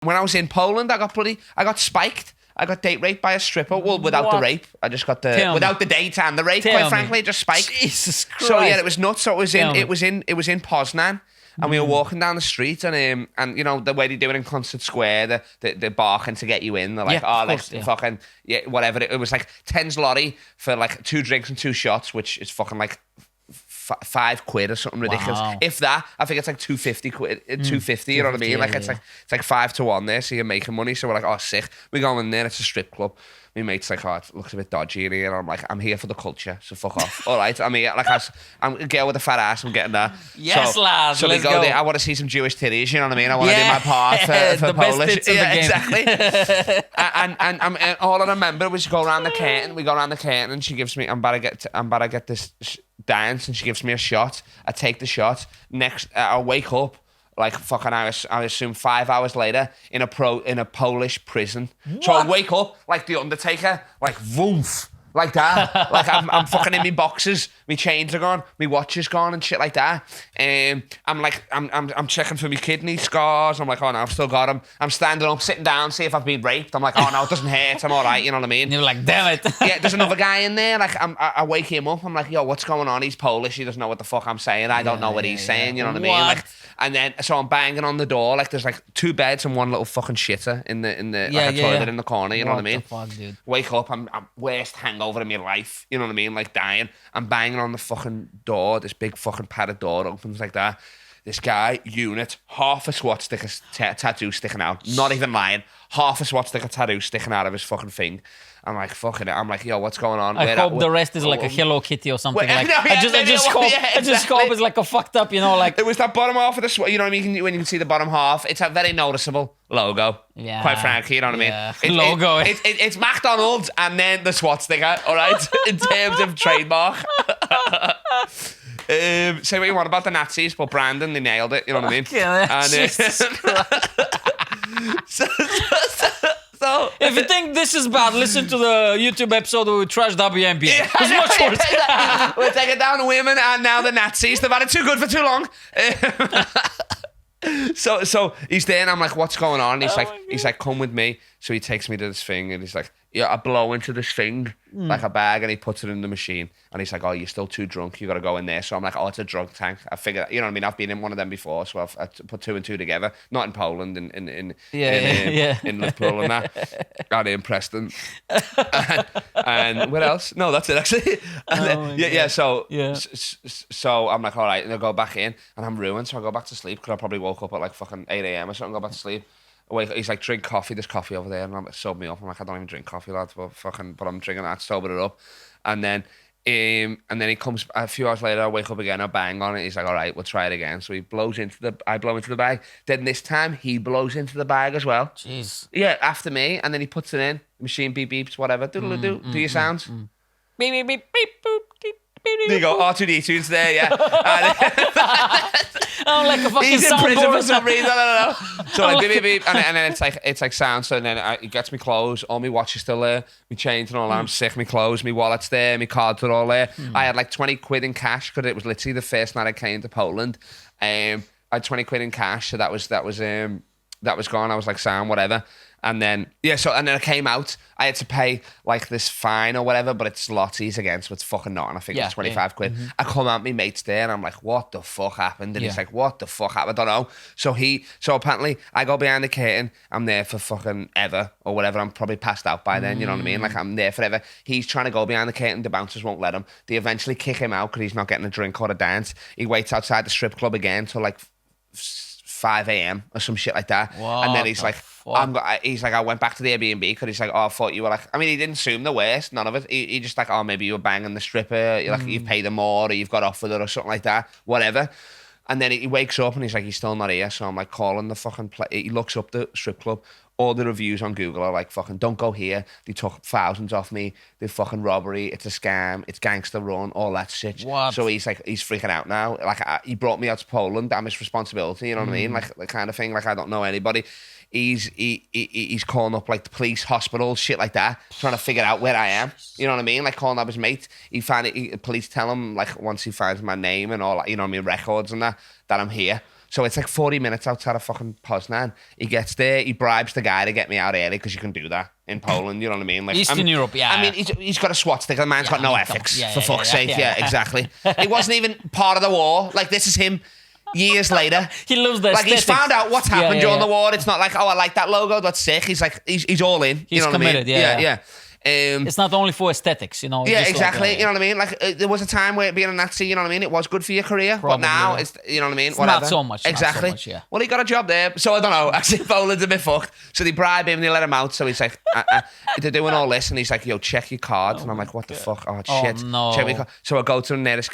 When I was in Poland, I got spiked. I got date raped by a stripper. Well, without the rape. I just got without the date and the rape, quite frankly, just spiked. Jesus Christ. So yeah, it was nuts. So it was in Poznan. And we were walking down the street, and you know the way they do it in Concert Square, they're barking to get you in. They're like, fucking whatever. It was like 10 zloty for like 2 drinks and 2 shots, which is fucking like £5 or something ridiculous. Wow. If that, I think it's like 250 quid, 250. You know what I mean? Like it's like 5 to 1 there, so you're making money. So we're like, oh, sick. We go in there. It's a strip club. My mate's like, oh, it looks a bit dodgy in here. And I'm like, I'm here for the culture, so fuck off. All right, I'm here. Like, I'm a girl with a fat ass. I'm getting that. Yes, lads. So let's we go there. I want to see some Jewish titties. You know what I mean? I want to do my part for the Polish. best bits of the game. Exactly. and all I remember was go around the curtain. We go around the curtain, and she gives me. I'm about to get this dance, and she gives me a shot. I take the shot. Next, I wake up. Like fucking, I assume 5 hours later in a Polish prison. What? So I wake up like the Undertaker, like voomf, like that. Like I'm fucking in my boxes, my chains are gone, my watch is gone and shit like that. I'm checking for my kidney scars. I'm like, oh no, I've still got them. I'm standing up, sitting down, see if I've been raped. I'm like, oh no, it doesn't hurt. I'm all right. You know what I mean? And you're like, damn it. Yeah, there's another guy in there. Like I wake him up. I'm like, yo, what's going on? He's Polish. He doesn't know what the fuck I'm saying. I don't know what he's saying. You know what I mean? Like. And then, so I'm banging on the door, like there's like 2 beds and 1 little fucking shitter in the toilet in the corner, you know what I mean? Fuck, dude? Wake up, I'm worst hangover in my life, you know what I mean? Like dying. I'm banging on the fucking door, this big fucking padded door opens like that. This guy, unit, half a swastika tattoo sticking out, not even lying, half a swastika tattoo sticking out of his fucking thing. I'm like, fucking it. I'm like, yo, what's going on? I hope the rest is like a Hello Kitty or something. I just hope it's like a fucked up, you know, like. It was that bottom half of the, you know what I mean? When you can see the bottom half, it's a very noticeable logo. Yeah. Quite frankly, you know what I mean? Logo. It's McDonald's and then the swastika, all right? In terms of trademark. Say what you want about the Nazis, but Brandon, they nailed it, you know what I mean? Jesus So, if you think this is bad, listen to the YouTube episode where we trash WNBA. It's much worse. We're taking down women and now the Nazis. They've had it too good for too long. So he's there and I'm like, what's going on? And he's like, come with me. So he takes me to this thing and he's like, yeah, I blow into this thing like a bag and he puts it in the machine. And he's like, oh, you're still too drunk. You got to go in there. So I'm like, oh, it's a drug tank. I figured, you know what I mean? I've been in one of them before. So I put 2 and 2 together. Not in Poland, in Liverpool and that. And in Preston. and what else? No, that's it actually. So I'm like, all right. And I go back in and I'm ruined. So I go back to sleep because I probably woke up at like fucking 8 a.m. or something. Go back to sleep. He's like, drink coffee. There's coffee over there, and I'm like, sober me up. I'm like, I don't even drink coffee, lads, but I'm drinking that, sober it up. And then he comes a few hours later. I wake up again. I bang on it. He's like, all right, we'll try it again. So I blow into the bag. Then this time he blows into the bag as well. Jeez. Yeah, after me, and then he puts it in. The machine beep beeps, whatever. Doodle do. Do your sounds. Beep beep beep beep boop. There you go, R2D2's there, yeah. I'm like a fucking he's in prison soundboard. for some reason, I don't know. So like beep beep beep, and then it's like sound. So then he gets me clothes, all my watch is still there, my chains and all that. I'm sick, my clothes, my wallet's there, my cards are all there. I had like 20 quid in cash because it was literally the first night I came to Poland. I had 20 quid in cash, so that was gone. I was like, sound, whatever. And then I came out. I had to pay like this fine or whatever, but it's lotties again, so it's fucking not. And I think it's 25 quid. I come out, my mate's there, and I'm like, what the fuck happened? And he's like, what the fuck happened? I don't know. So apparently I go behind the curtain. I'm there for fucking ever or whatever. I'm probably passed out by then, you know what I mean? Like I'm there forever. He's trying to go behind the curtain. The bouncers won't let him. They eventually kick him out because he's not getting a drink or a dance. He waits outside the strip club again till like 5 a.m. or some shit like that. What and then he's like, I went back to the Airbnb because he's like, oh, I thought you were like, I mean, he didn't assume the worst, none of it. He just like, oh, maybe you were banging the stripper, like you've paid her more or you've got off with her or something like that, whatever. And then he wakes up and he's like, he's still not here. So I'm like calling the fucking he looks up the strip club. All the reviews on Google are like, fucking don't go here. They took thousands off me. They're fucking robbery. It's a scam. It's gangster run. All that shit. What? So he's like, he's freaking out now. Like he brought me out to Poland. I'm his responsibility. You know what I mean? Like the kind of thing. Like I don't know anybody. He's calling up like the police, hospitals, shit like that, trying to figure out where I am. You know what I mean? Like calling up his mate. Police tell him like once he finds my name and all that, you know what I mean, records and that I'm here. So it's like 40 minutes outside of fucking Poznan. He gets there, he bribes the guy to get me out early because you can do that in Poland, you know what I mean? Like, Eastern Europe, yeah. I mean, he's got a SWAT stick, the man's got no ethics, for fuck's sake. Yeah, exactly. He wasn't even part of the war. Like, this is him years later. He loves the Like, he's found out what's happened during the war. It's not like, oh, I like that logo, that's sick. He's like, he's all in. He's committed, yeah. It's not only for aesthetics, you know. Yeah, just exactly. Like, you know what I mean? Like, there was a time where being a Nazi, you know what I mean? It was good for your career. Probably, but now, it's, you know what I mean? It's Whatever. not so much. Exactly. Not so much, yeah. Well, he got a job there. So I don't know. Actually, Poland's a bit fucked. So they bribe him, they let him out. So he's like, they're doing all this. And he's like, yo, check your card. And I'm like, what the fuck? Oh, shit. No. Check my card. So I go to the nearest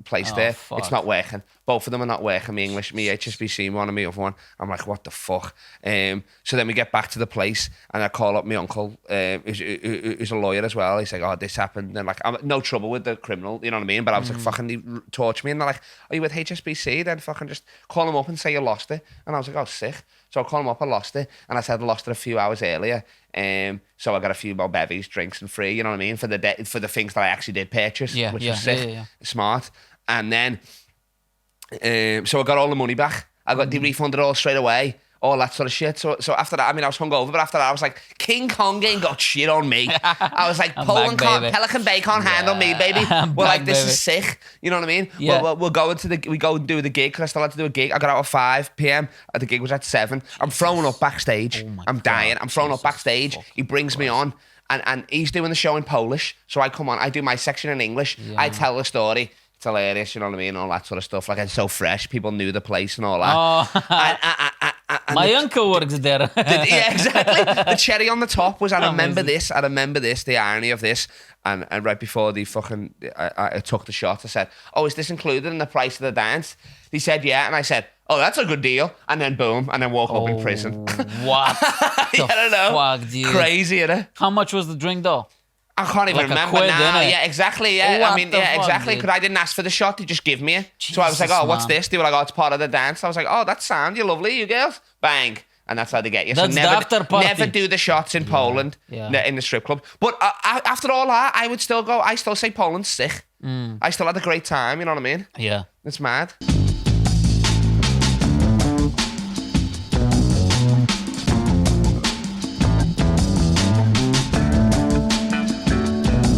place there. Fuck. It's not working. Both of them are not working. Me English, me HSBC, one and me other one. I'm like, what the fuck? So then we get back to the place and I call up my uncle, who's a lawyer as well. He's like, oh, this happened. And like, I'm no trouble with the criminal, you know what I mean? But I was like, fucking torture me. And they're like, are you with HSBC? Then fucking just call him up and say you lost it. And I was like, oh, sick. So I call him up, I lost it. And I said I lost it a few hours earlier. So I got a few more bevies, drinks and free, you know what I mean? For the things that I actually did purchase, which was sick, smart. And then, so I got all the money back. They refunded it all straight away. All that sort of shit. So after that, I mean, I was hungover, but after that, I was like, King Kong ain't got shit on me. I was like, Pelican Bay can't handle me, baby. We're like, this is sick. You know what I mean? Yeah. We'll go we go and do the gig because I still had to do a gig. I got out at 5 p.m. The gig was at 7. I'm throwing up backstage. I'm dying. I'm throwing up backstage. He brings me on. And he's doing the show in Polish. So I come on, I do my section in English. Yeah. I tell the story. It's hilarious, you know what I mean? All that sort of stuff. Like, it's so fresh. People knew the place and all that. My uncle works there. Yeah, exactly. The cherry on the top was, I remember this, the irony of this. And right before the fucking, I took the shot, I said, oh, is this included in the price of the dance? He said, yeah. And I said, oh, that's a good deal. And then boom, and then woke up in prison. What? I don't know. Fuck, dude. Crazy, innit? How much was the drink though? I can't even remember quid, now. Innit? Yeah, exactly. Yeah, What I mean, the fuck, exactly. dude? Because I didn't ask for the shot; they just give me it. Jesus, so I was like, "Oh, what's man. this?" They were like, "Oh, it's part of the dance." I was like, "Oh, that's sound. You're lovely, you girls." Bang, and that's how they get you. That's so the after party. never do the shots in Poland in the strip club. But after all that, I would still go. I still say Poland's sick. I still had a great time. You know what I mean? Yeah. It's mad.